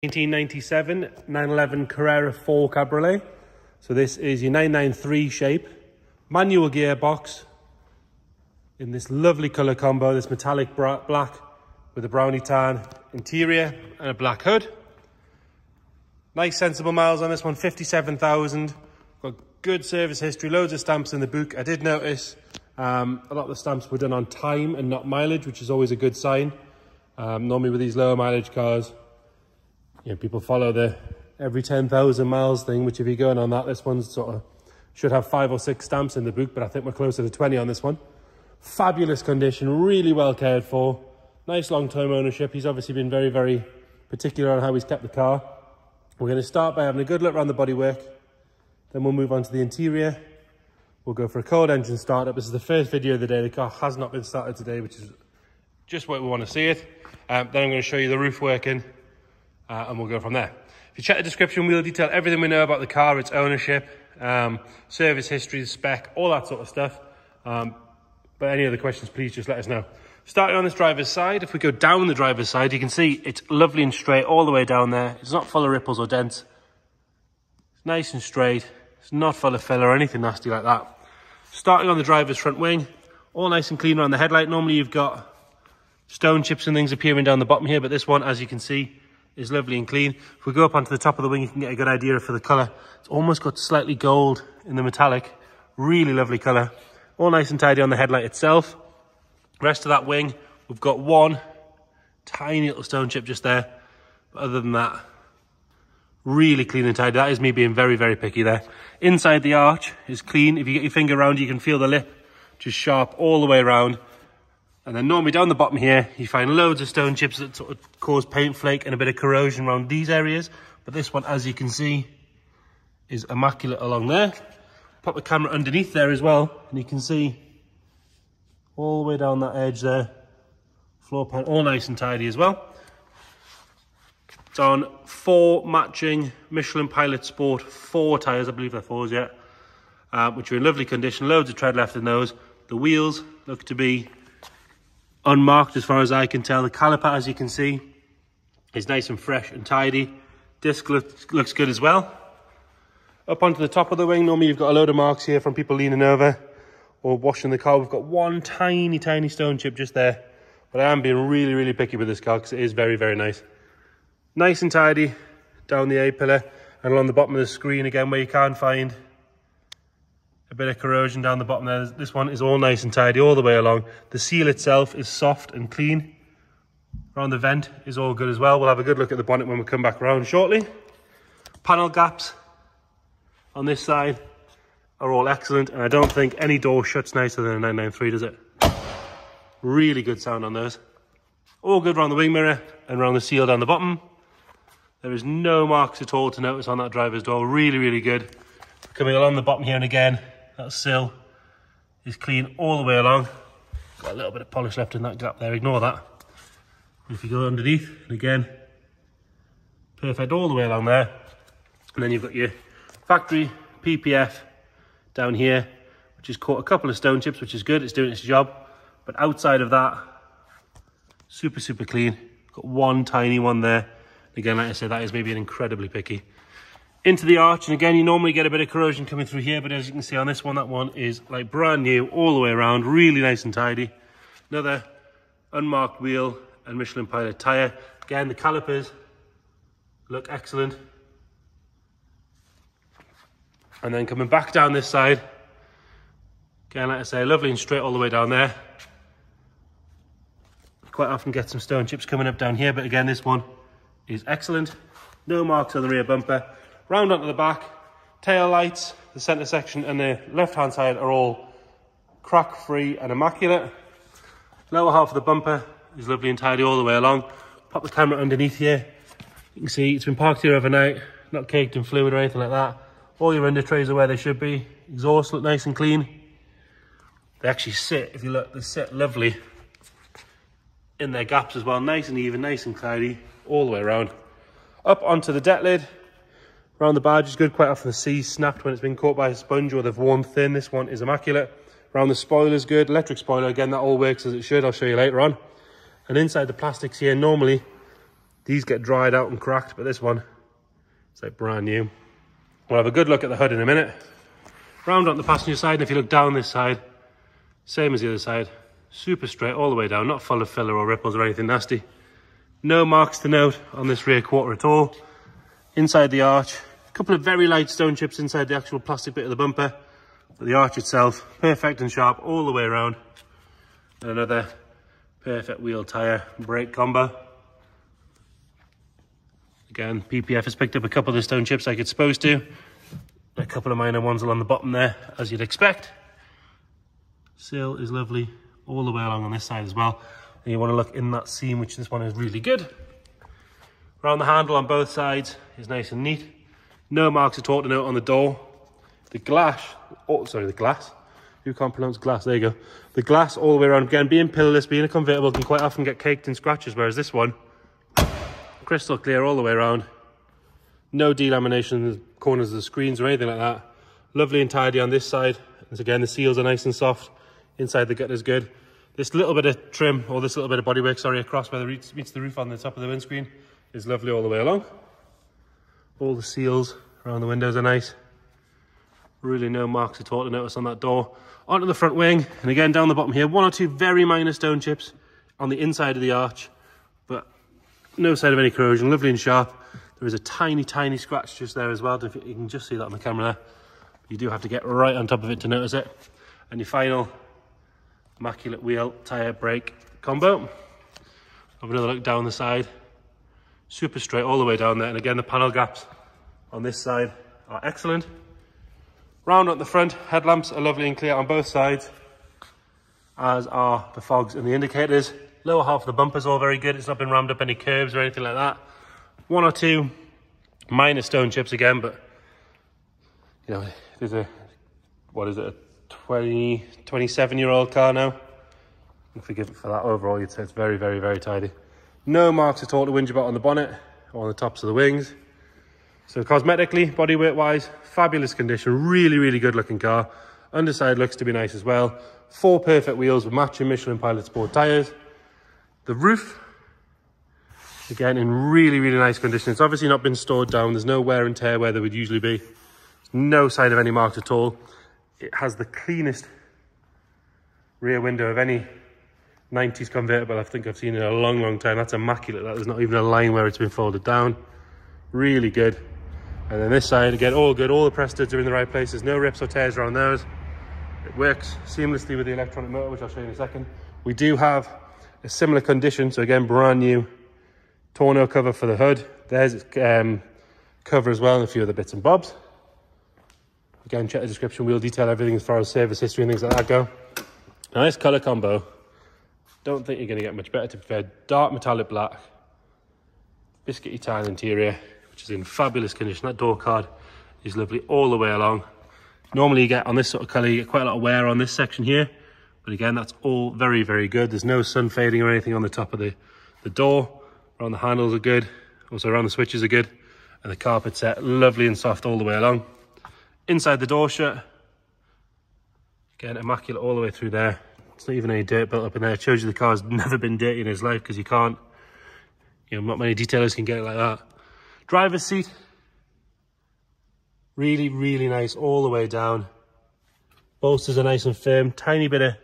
1997 911 Carrera 4 Cabriolet. So this is your 993 shape, manual gearbox in this lovely colour combo, this metallic black with a brownie tan interior and a black hood. Nice sensible miles on this one, 57,000. Got good service history, loads of stamps in the book. I did notice a lot of the stamps were done on time and not mileage, which is always a good sign. Normally with these lower mileage cars, you know, people follow the every 10,000 miles thing, which if you're going on that, this one sort of should have 5 or 6 stamps in the book, but I think we're closer to 20 on this one. Fabulous condition, really well cared for. Nice long-term ownership. He's obviously been very, very particular on how he's kept the car. We're going to start by having a good look around the bodywork. Then we'll move on to the interior. We'll go for a cold engine startup. This is the first video of the day. The car has not been started today, which is just what we want to see it. Then I'm going to show you the roof working. And we'll go from there. If you check the description, we'll detail everything we know about the car, its ownership, service history, the spec, all that sort of stuff. But any other questions, please just let us know. Starting on this driver's side, if we go down the driver's side, you can see it's lovely and straight all the way down there. It's not full of ripples or dents. It's nice and straight. It's not full of fill or anything nasty like that. Starting on the driver's front wing, all nice and clean around the headlight. Normally you've got stone chips and things appearing down the bottom here, but this one, as you can see, is lovely and clean. If we go up onto the top of the wing, you can get a good idea for the colour. It's almost got slightly gold in the metallic. Really lovely colour. All nice and tidy on the headlight itself. Rest of that wing, we've got one tiny little stone chip just there. But other than that, really clean and tidy. That is me being very, very picky there. Inside the arch is clean. If you get your finger around, you can feel the lip just sharp all the way around. And then normally down the bottom here, you find loads of stone chips that sort of cause paint flake and a bit of corrosion around these areas. But this one, as you can see, is immaculate along there. Pop the camera underneath there as well, and you can see all the way down that edge there. Floor pan, all nice and tidy as well. It's on 4 matching Michelin Pilot Sport 4 tyres, I believe they're 4s yet, which are in lovely condition. Loads of tread left in those. The wheels look to be unmarked as far as I can tell. The caliper, as you can see, is nice and fresh and tidy. Disc looks good as well. Up onto the top of the wing, normally you've got a load of marks here from people leaning over or washing the car. We've got one tiny, tiny stone chip just there. But I am being really, really picky with this car because it is very, very nice. Nice and tidy down the A-pillar and along the bottom of the screen again, where you can find a bit of corrosion down the bottom there. This one is all nice and tidy all the way along. The seal itself is soft and clean. Around the vent is all good as well. We'll have a good look at the bonnet when we come back around shortly. Panel gaps on this side are all excellent, and I don't think any door shuts nicer than a 993, does it? Really good sound on those. All good around the wing mirror and around the seal down the bottom. There is no marks at all to notice on that driver's door. Really, really good. Coming along the bottom here, and again, that sill is clean all the way along. Got a little bit of polish left in that gap there, ignore that. And if you go underneath, and again, perfect all the way along there. And then you've got your factory PPF down here, which has caught a couple of stone chips, which is good, it's doing its job. But outside of that, super, super clean. Got one tiny one there. Again, like I said, that is maybe an incredibly picky. Into the arch, and again, you normally get a bit of corrosion coming through here, but as you can see on this one, that one is like brand new all the way around, really nice and tidy. Another unmarked wheel and Michelin Pilot tyre. Again, the calipers look excellent. And then coming back down this side, again, like I say, lovely and straight all the way down there. You quite often get some stone chips coming up down here, but again, this one is excellent. No marks on the rear bumper. Round onto the back, tail lights, the centre section and the left-hand side are all crack-free and immaculate. Lower half of the bumper is lovely and tidy all the way along. Pop the camera underneath here. You can see it's been parked here overnight, not caked in fluid or anything like that. All your under trays are where they should be. Exhaust look nice and clean. They actually sit, if you look, they sit lovely in their gaps as well. Nice and even, nice and tidy all the way around. Up onto the deck lid. Around the badge is good. Quite often the C's snapped when it's been caught by a sponge or they've worn thin. This one is immaculate. Around the spoiler is good. Electric spoiler, again, that all works as it should. I'll show you later on. And inside the plastics here, normally These get dried out and cracked, but this one, it's like brand new. We'll have a good look at the hood in a minute. Round on the passenger side, and if you look down this side, same as the other side. Super straight all the way down, not full of filler or ripples or anything nasty. No marks to note on this rear quarter at all. Inside the arch, a couple of very light stone chips inside the actual plastic bit of the bumper. But the arch itself, perfect and sharp all the way around. And another perfect wheel tyre brake combo. Again, PPF has picked up a couple of the stone chips like it's supposed to. A couple of minor ones along the bottom there, as you'd expect. Sill is lovely all the way along on this side as well. And you want to look in that seam, which this one is really good. Around the handle on both sides is nice and neat. No marks at all to note on the door. The glass, oh sorry, the glass. You can't pronounce glass, there you go. The glass all the way around, again, being pillarless, being a convertible, can quite often get caked in scratches, whereas this one, crystal clear all the way around. No delamination in the corners of the screens or anything like that. Lovely and tidy on this side. As again, the seals are nice and soft. Inside the gut is good. This little bit of trim, or this little bit of bodywork, sorry, across where it meets the roof on the top of the windscreen is lovely all the way along. All the seals around the windows are nice. Really no marks at all to notice on that door. Onto the front wing, and again down the bottom here, one or two very minor stone chips on the inside of the arch, but no sign of any corrosion, lovely and sharp. There is a tiny, tiny scratch just there as well. You can just see that on the camera there. You do have to get right on top of it to notice it. And your final immaculate wheel, tyre, brake combo. Have another look down the side. Super straight all the way down there. And again, the panel gaps on this side are excellent. Round at the front, headlamps are lovely and clear on both sides, as are the fogs and the indicators. Lower half of the bumper's all very good. It's not been rammed up any curves or anything like that. One or two minor stone chips again, but you know, there's a, what is it, a 27-year-old car now. And forgive it for that. Overall, you'd say it's very, very, very tidy. No marks at all to whinge about on the bonnet or on the tops of the wings. So cosmetically, bodywork wise, fabulous condition, really, really good looking car. Underside looks to be nice as well. 4 perfect wheels with matching Michelin Pilot Sport tyres. The roof, again, in really, really nice condition. It's obviously not been stored down. There's no wear and tear where there would usually be. No sign of any marks at all. It has the cleanest rear window of any 90s convertible I think I've seen in a long, long time. That's immaculate. There's not even a line where it's been folded down. Really good. And then this side, again, all good. All the press studs are in the right places. No rips or tears around those. It works seamlessly with the electronic motor, which I'll show you in a second. We do have a similar condition. So again, brand new tonneau cover for the hood. There's its cover as well, and a few other bits and bobs. Again, check the description. We'll detail everything as far as service history and things like that go. Now this colour combo, don't think you're going to get much better, to be fair. Dark metallic black, biscuity tan interior, which is in fabulous condition. That door card is lovely all the way along. Normally you get, on this sort of colour, you get quite a lot of wear on this section here. But again, that's all very, very good. There's no sun fading or anything on the top of the door. Around the handles are good. Also around the switches are good. And the carpet set, lovely and soft all the way along. Inside the door shut, again, immaculate all the way through there. It's not even any dirt built up in there. It shows you the car's never been dirty in his life, because you can't, you know, not many detailers can get it like that. Driver's seat, really, really nice all the way down. Bolsters are nice and firm. Tiny bit of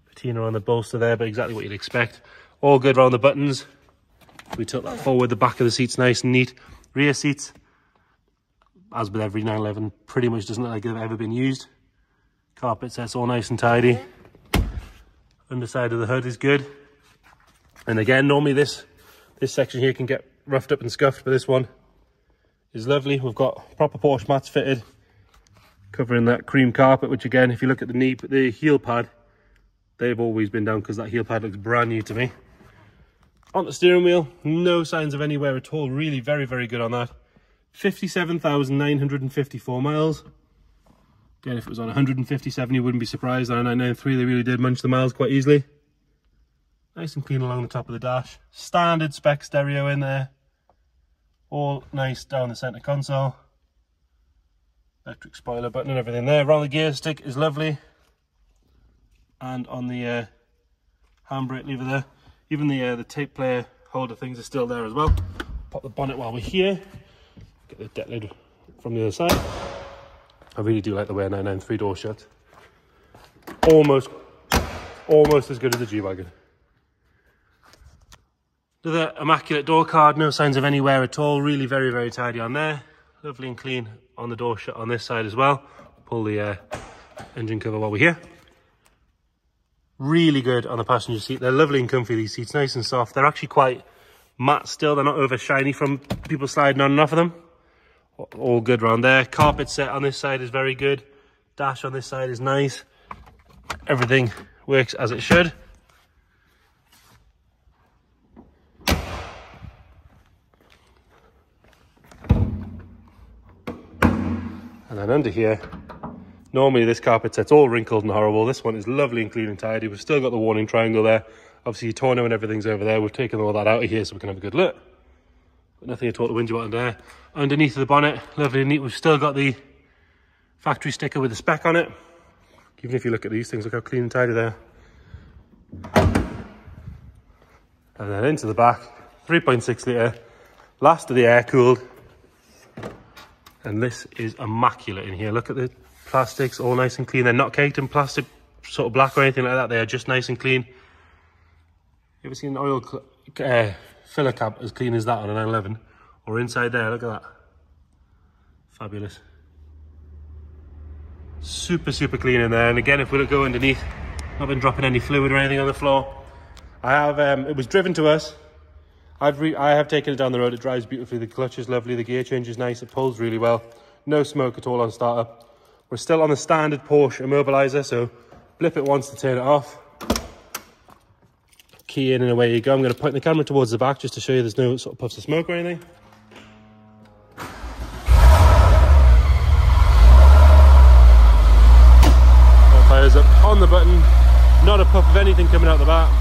patina on the bolster there, but exactly what you'd expect. All good around the buttons. We took that forward. The back of the seat's nice and neat. Rear seats, as with every 911, pretty much doesn't look like they've ever been used. Carpet set's all nice and tidy. Underside of the hood is good. And again, normally this section here can get roughed up and scuffed, but this one is lovely. We've got proper Porsche mats fitted, covering that cream carpet, which again, if you look at the heel pad, they've always been down, because that heel pad looks brand new to me. On the steering wheel, no signs of any wear at all. Really very, very good on that. 57,954 miles. Again, if it was on 157, you wouldn't be surprised. On a 993, they really did munch the miles quite easily. Nice and clean along the top of the dash. Standard spec stereo in there. All nice down the center console. Electric spoiler button and everything there. Around the gear stick is lovely. And on the handbrake lever there, even the tape player holder things are still there as well. Pop the bonnet while we're here. Get the deck lid from the other side. I really do like the way a 993 door shut. Almost as good as the G-Wagon. Another immaculate door card, no signs of any wear at all. Really very, very tidy on there. Lovely and clean on the door shut on this side as well. Pull the engine cover while we're here. Really good on the passenger seat. They're lovely and comfy, these seats, nice and soft. They're actually quite matte still. They're not over shiny from people sliding on and off of them. All good around there. Carpet set on this side is very good. Dash on this side is nice. Everything works as it should. And then under here, normally this carpet set's all wrinkled and horrible. This one is lovely and clean and tidy. We've still got the warning triangle there. Obviously your tonneau and everything's over there. We've taken all that out of here so we can have a good look. But nothing at all to whinge about under there. Underneath the bonnet, lovely and neat. We've still got the factory sticker with the spec on it. Even if you look at these things, look how clean and tidy they are. And then into the back, 3.6 litre, last of the air cooled. And this is immaculate in here. Look at the plastics, all nice and clean. They're not caked in plastic, sort of black or anything like that. They are just nice and clean. You ever seen an oil filler cap as clean as that on a 911? Or inside there, look at that. Fabulous. Super, super clean in there. And again, if we look go underneath, not been dropping any fluid or anything on the floor. I have, it was driven to us. I have taken it down the road. It drives beautifully. The clutch is lovely. The gear change is nice. It pulls really well. No smoke at all on startup. We're still on the standard Porsche immobilizer, so blip it once to turn it off. Key in and away you go. I'm going to point the camera towards the back just to show you there's no sort of puffs of smoke or anything. Fires up on the button. Not a puff of anything coming out the back.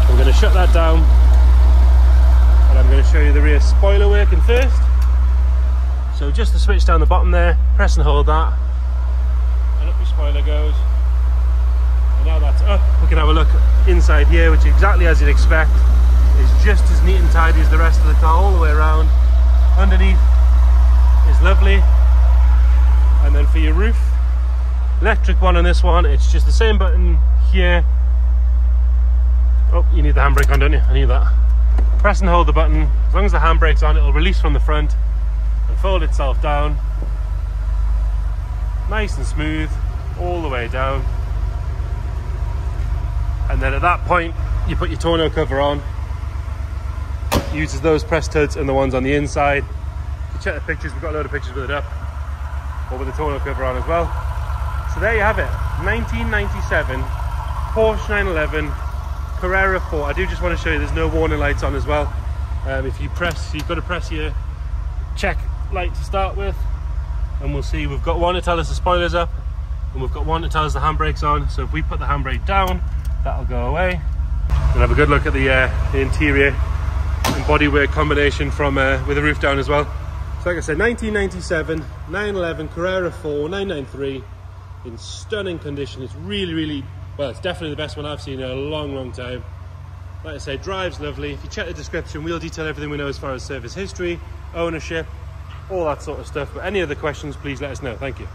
I'm going to shut that down and I'm going to show you the rear spoiler working first. So just the switch down the bottom there, press and hold that and up your spoiler goes. And now that's up, we can have a look inside here, which exactly as you'd expect is just as neat and tidy as the rest of the car all the way around. Underneath is lovely. And then for your roof, electric one on this one, it's just the same button here. Oh, you need the handbrake on, don't you? I need that. Press and hold the button. As long as the handbrake's on, it'll release from the front and fold itself down. Nice and smooth, all the way down. And then at that point, you put your tonneau cover on. It uses those pressed hoods and the ones on the inside. You check the pictures, we've got a load of pictures with it up. Or with the tonneau cover on as well. So there you have it. 1997 Porsche 911. Carrera 4. I do just want to show you there's no warning lights on as well. If you press, you've got to press your check light to start with, and we'll see we've got one to tell us the spoiler's up and we've got one to tell us the handbrake's on. So if we put the handbrake down, that'll go away. We'll have a good look at the interior and bodywork combination from with the roof down as well. So like I said, 1997 911 Carrera 4 993 in stunning condition. It's really, well, it's definitely the best one I've seen in a long time. Like I say, drives lovely. If you check the description, we'll detail everything we know as far as service history, ownership, all that sort of stuff. But any other questions, please let us know. Thank you.